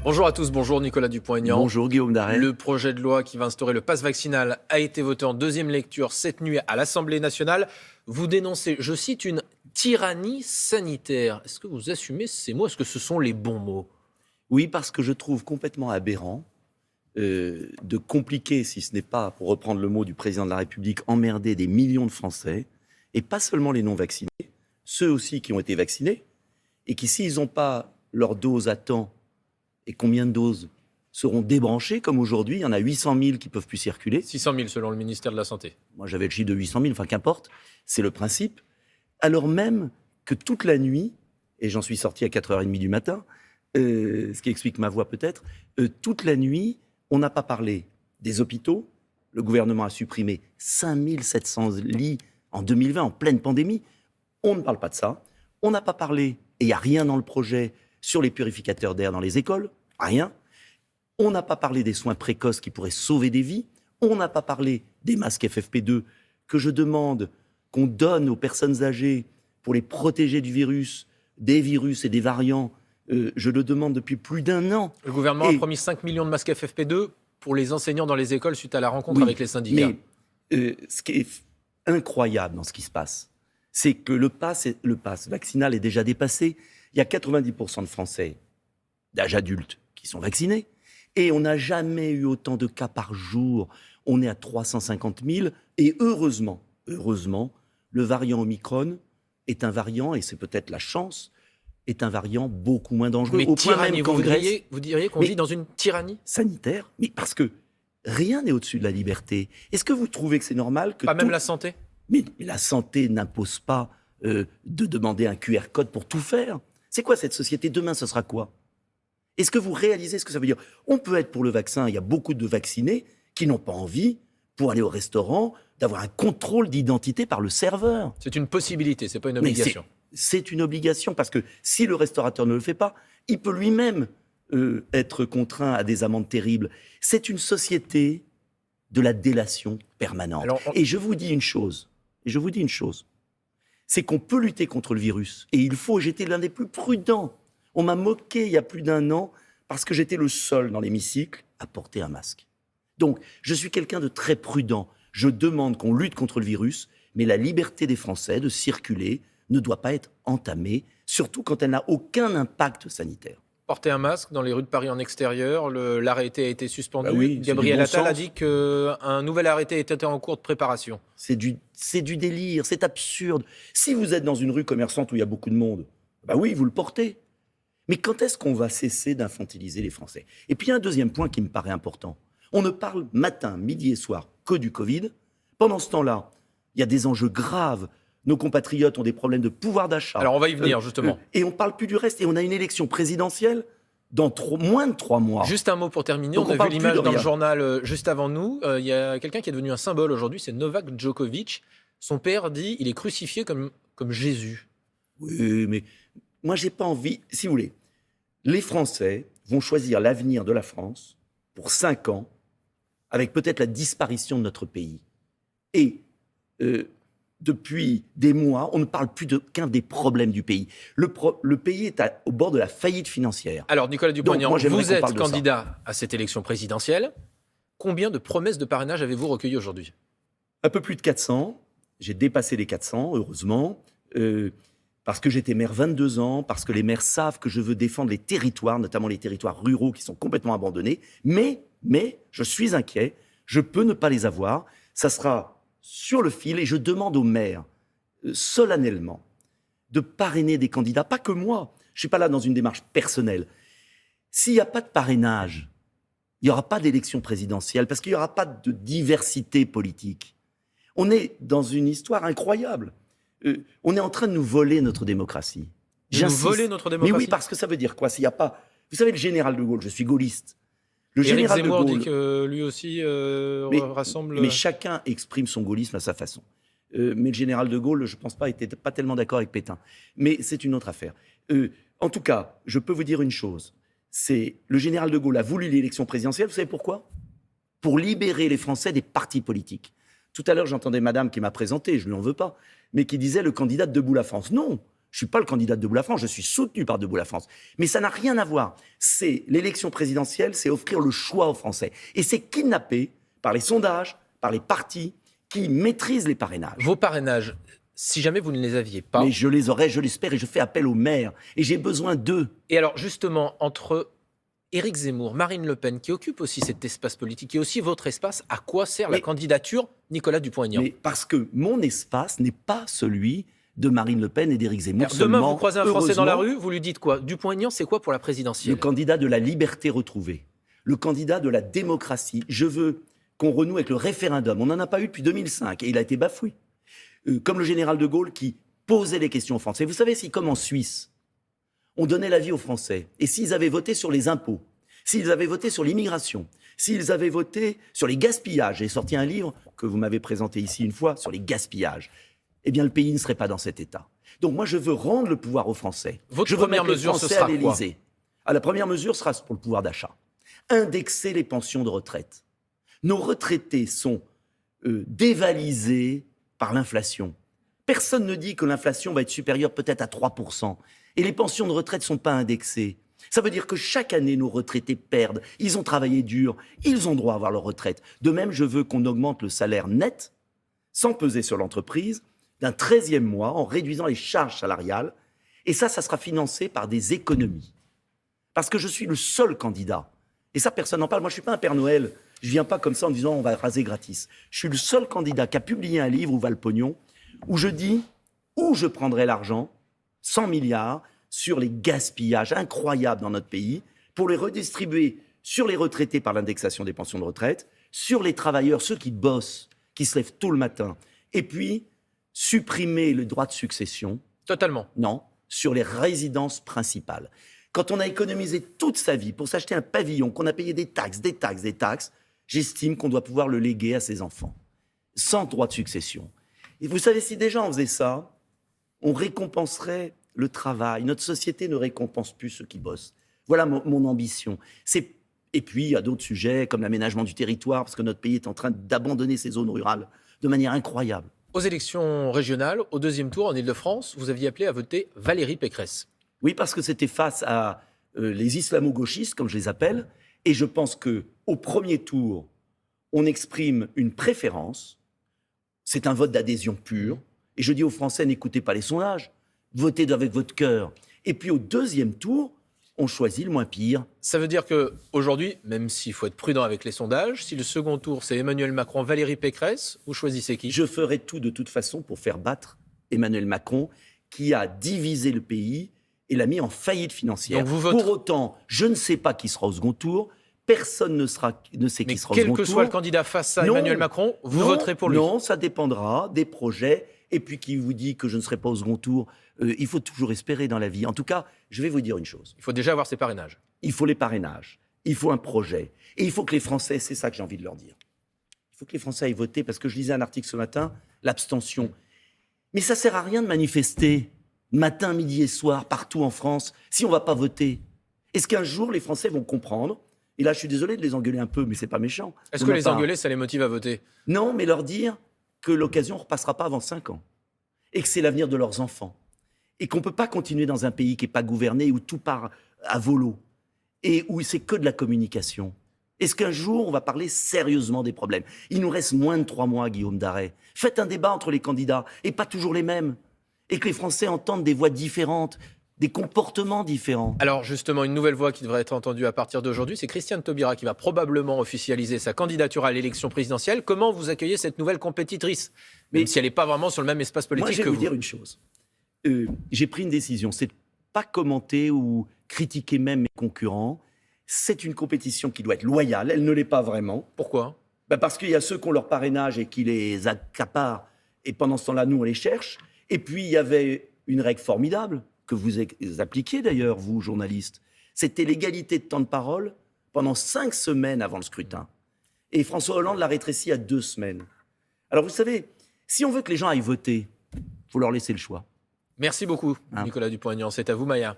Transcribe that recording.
Bonjour à tous, bonjour Nicolas Dupont-Aignan. Bonjour Guillaume Darey. Le projet de loi qui va instaurer le pass vaccinal a été voté en deuxième lecture cette nuit à l'Assemblée nationale. Vous dénoncez, je cite, une tyrannie sanitaire. Est-ce que vous assumez ces mots? Est-ce que ce sont les bons mots? Oui, parce que je trouve complètement aberrant de compliquer, si ce n'est pas, pour reprendre le mot du président de la République, emmerder des millions de Français, et pas seulement les non-vaccinés, ceux aussi qui ont été vaccinés, et qui, s'ils n'ont pas leur dose à temps, et combien de doses seront débranchées, comme aujourd'hui, il y en a 800 000 qui ne peuvent plus circuler. 600 000 selon le ministère de la Santé. Moi, j'avais le chiffre de 800 000, enfin qu'importe, c'est le principe. Alors même que toute la nuit, et j'en suis sorti à 4h30 du matin, ce qui explique ma voix peut-être, toute la nuit, on n'a pas parlé des hôpitaux. Le gouvernement a supprimé 5700 lits en 2020, en pleine pandémie. On ne parle pas de ça. On n'a pas parlé, et il n'y a rien dans le projet, sur les purificateurs d'air dans les écoles. Rien. On n'a pas parlé des soins précoces qui pourraient sauver des vies. On n'a pas parlé des masques FFP2 que je demande qu'on donne aux personnes âgées pour les protéger du virus, des virus et des variants. Je le demande depuis plus d'1 an. Le gouvernement a promis 5 millions de masques FFP2 pour les enseignants dans les écoles suite à la rencontre avec les syndicats. Mais ce qui est incroyable dans ce qui se passe, c'est que le pass vaccinal est déjà dépassé. Il y a 90% de Français d'âge adulte qui sont vaccinés. Et on n'a jamais eu autant de cas par jour. On est à 350 000. Et heureusement, le variant Omicron est un variant, et c'est peut-être la chance, est un variant beaucoup moins dangereux. Mais au tyrannie, point même vous diriez qu'on vit dans une tyrannie sanitaire, mais parce que rien n'est au-dessus de la liberté. Est-ce que vous trouvez que c'est normal que... Pas même la santé? Mais la santé n'impose pas de demander un QR code pour tout faire. C'est quoi cette société? Demain, ce sera quoi? Est-ce que vous réalisez ce que ça veut dire? On peut être pour le vaccin, il y a beaucoup de vaccinés qui n'ont pas envie, pour aller au restaurant, d'avoir un contrôle d'identité par le serveur. C'est une possibilité, c'est pas une obligation. C'est une obligation, parce que si le restaurateur ne le fait pas, il peut lui-même être contraint à des amendes terribles. C'est une société de la délation permanente. Et je vous dis une chose, c'est qu'on peut lutter contre le virus. Et il faut, j'étais l'un des plus prudents. On m'a moqué il y a plus d'1 an parce que j'étais le seul dans l'hémicycle à porter un masque. Donc, je suis quelqu'un de très prudent. Je demande qu'on lutte contre le virus, mais la liberté des Français de circuler ne doit pas être entamée, surtout quand elle n'a aucun impact sanitaire. Porter un masque dans les rues de Paris en extérieur, l'arrêté a été suspendu. Bah oui, Gabriel Attal a dit qu'un nouvel arrêté était en cours de préparation. C'est du délire, c'est absurde. Si vous êtes dans une rue commerçante où il y a beaucoup de monde, bah oui, vous le portez. Mais quand est-ce qu'on va cesser d'infantiliser les Français? Et puis il y a un deuxième point qui me paraît important. On ne parle matin, midi et soir que du Covid. Pendant ce temps-là, il y a des enjeux graves. Nos compatriotes ont des problèmes de pouvoir d'achat. Alors on va y venir justement. Et on ne parle plus du reste. Et on a une élection présidentielle dans moins de 3 mois. Juste un mot pour terminer. Donc on a vu l'image dans le journal juste avant nous. Il y a quelqu'un qui est devenu un symbole aujourd'hui, c'est Novak Djokovic. Son père dit il est crucifié comme Jésus. Oui, mais moi, j'ai pas envie... Si vous voulez, les Français vont choisir l'avenir de la France pour 5 ans, avec peut-être la disparition de notre pays. Et depuis des mois, on ne parle plus qu'un des problèmes du pays. Le pays est au bord de la faillite financière. Alors, Nicolas Dupont-Aignan, vous êtes candidat à cette élection présidentielle. Combien de promesses de parrainage avez-vous recueillies aujourd'hui? Un peu plus de 400. J'ai dépassé les 400, heureusement. Parce que j'étais maire 22 ans, parce que les maires savent que je veux défendre les territoires, notamment les territoires ruraux qui sont complètement abandonnés. Mais je suis inquiet, je peux ne pas les avoir. Ça sera sur le fil et je demande aux maires, solennellement, de parrainer des candidats. Pas que moi, je ne suis pas là dans une démarche personnelle. S'il n'y a pas de parrainage, il n'y aura pas d'élection présidentielle, parce qu'il n'y aura pas de diversité politique. On est dans une histoire incroyable. On est en train de nous voler notre démocratie. Nous voler notre démocratie? Mais oui, parce que ça veut dire quoi? S'il y a pas... Vous savez, le général de Gaulle, je suis gaulliste. Éric Zemmour dit que lui aussi rassemble... Mais chacun exprime son gaullisme à sa façon. Mais le général de Gaulle, je ne pense pas, n'était pas tellement d'accord avec Pétain. Mais c'est une autre affaire. En tout cas, je peux vous dire une chose. C'est le général de Gaulle a voulu l'élection présidentielle. Vous savez pourquoi? Pour libérer les Français des partis politiques. Tout à l'heure, j'entendais madame qui m'a présenté, je ne lui en veux pas, mais qui disait le candidat de Debout la France. Non, Je ne suis pas le candidat de Debout la France, je suis soutenu par Debout la France. Mais ça n'a rien à voir. C'est l'élection présidentielle, c'est offrir le choix aux Français. Et c'est kidnappé par les sondages, par les partis qui maîtrisent les parrainages. Vos parrainages, si jamais vous ne les aviez pas... Mais je les aurai, je l'espère, et je fais appel aux maires. Et j'ai besoin d'eux. Et alors justement, entre Éric Zemmour, Marine Le Pen, qui occupe aussi cet espace politique et aussi votre espace, à quoi sert la candidature Nicolas Dupont-Aignan? Mais parce que mon espace n'est pas celui de Marine Le Pen et d'Éric Zemmour. Alors, demain, vous croisez un Français dans la rue, vous lui dites quoi? Dupont-Aignan, c'est quoi pour la présidentielle? Le candidat de la liberté retrouvée, le candidat de la démocratie. Je veux qu'on renoue avec le référendum. On n'en a pas eu depuis 2005 et il a été bafoué. Comme le général de Gaulle qui posait les questions aux Français. Vous savez, si comme en Suisse, on donnait l'avis aux Français, et s'ils avaient voté sur les impôts, s'ils avaient voté sur l'immigration, s'ils avaient voté sur les gaspillages, j'ai sorti un livre que vous m'avez présenté ici une fois sur les gaspillages, eh bien le pays ne serait pas dans cet état. Donc moi je veux rendre le pouvoir aux Français. Votre première mesure, ce sera quoi? La première mesure sera pour le pouvoir d'achat. Indexer les pensions de retraite. Nos retraités sont dévalisés par l'inflation. Personne ne dit que l'inflation va être supérieure peut-être à 3%. Et les pensions de retraite ne sont pas indexées. Ça veut dire que chaque année, nos retraités perdent. Ils ont travaillé dur. Ils ont droit à avoir leur retraite. De même, je veux qu'on augmente le salaire net, sans peser sur l'entreprise, d'un 13e mois, en réduisant les charges salariales. Et ça sera financé par des économies. Parce que je suis le seul candidat. Et ça, personne n'en parle. Moi, je ne suis pas un Père Noël. Je ne viens pas comme ça en disant on va raser gratis. Je suis le seul candidat qui a publié un livre, Où va le pognon, où je dis où je prendrai l'argent, 100 milliards, sur les gaspillages incroyables dans notre pays, pour les redistribuer sur les retraités par l'indexation des pensions de retraite, sur les travailleurs, ceux qui bossent, qui se lèvent tôt le matin, et puis supprimer le droit de succession. Totalement. Non, sur les résidences principales. Quand on a économisé toute sa vie pour s'acheter un pavillon, qu'on a payé des taxes, j'estime qu'on doit pouvoir le léguer à ses enfants, sans droit de succession. Et vous savez, si déjà on faisait ça, on récompenserait le travail. Notre société ne récompense plus ceux qui bossent. Voilà mon ambition. Et puis, il y a d'autres sujets, comme l'aménagement du territoire, parce que notre pays est en train d'abandonner ses zones rurales de manière incroyable. Aux élections régionales, au deuxième tour en Ile-de-France, vous aviez appelé à voter Valérie Pécresse. Oui, parce que c'était face à les islamo-gauchistes, comme je les appelle, et je pense qu'au premier tour, on exprime une préférence. C'est un vote d'adhésion pur. Et je dis aux Français, n'écoutez pas les sondages, votez avec votre cœur. Et puis au deuxième tour, on choisit le moins pire. Ça veut dire qu'aujourd'hui, même s'il faut être prudent avec les sondages, si le second tour c'est Emmanuel Macron, Valérie Pécresse, vous choisissez qui? Je ferai tout de toute façon pour faire battre Emmanuel Macron, qui a divisé le pays et l'a mis en faillite financière. Donc Pour autant, je ne sais pas qui sera au second tour. Personne ne sait qui sera au second tour. Quel que soit le candidat face à Emmanuel Macron, vous voterez pour lui? Non, ça dépendra des projets. Et puis qui vous dit que je ne serai pas au second tour, il faut toujours espérer dans la vie. En tout cas, je vais vous dire une chose. Il faut déjà avoir ses parrainages. Il faut les parrainages, il faut un projet. Et il faut que les Français, c'est ça que j'ai envie de leur dire. Il faut que les Français aillent voter, parce que je lisais un article ce matin, l'abstention. Mais ça ne sert à rien de manifester, matin, midi et soir, partout en France, si on ne va pas voter. Est-ce qu'un jour, les Français vont comprendre? Et là, je suis désolé de les engueuler un peu, mais c'est pas méchant. Est-ce que les engueuler, ça les motive à voter? Non, mais leur dire que l'occasion ne repassera pas avant 5 ans. Et que c'est l'avenir de leurs enfants. Et qu'on ne peut pas continuer dans un pays qui n'est pas gouverné, où tout part à volo. Et où c'est que de la communication. Est-ce qu'un jour, on va parler sérieusement des problèmes? Il nous reste moins de 3 mois, Guillaume Darey. Faites un débat entre les candidats, et pas toujours les mêmes. Et que les Français entendent des voix différentes, des comportements différents. Alors justement, une nouvelle voix qui devrait être entendue à partir d'aujourd'hui, c'est Christiane Taubira qui va probablement officialiser sa candidature à l'élection présidentielle. Comment vous accueillez cette nouvelle compétitrice, même si elle n'est pas vraiment sur le même espace politique que vous? Moi, je vais vous dire une chose. J'ai pris une décision, c'est de ne pas commenter ou critiquer même mes concurrents. C'est une compétition qui doit être loyale, elle ne l'est pas vraiment. Pourquoi? Parce qu'il y a ceux qui ont leur parrainage et qui les accaparent, et pendant ce temps-là, nous, on les cherche. Et puis, il y avait une règle formidable, que vous appliquiez d'ailleurs, vous, journalistes. C'était l'égalité de temps de parole pendant 5 semaines avant le scrutin. Et François Hollande l'a rétréci à 2 semaines. Alors vous savez, si on veut que les gens aillent voter, il faut leur laisser le choix. Merci beaucoup, Nicolas Dupont-Aignan. C'est à vous, Maya.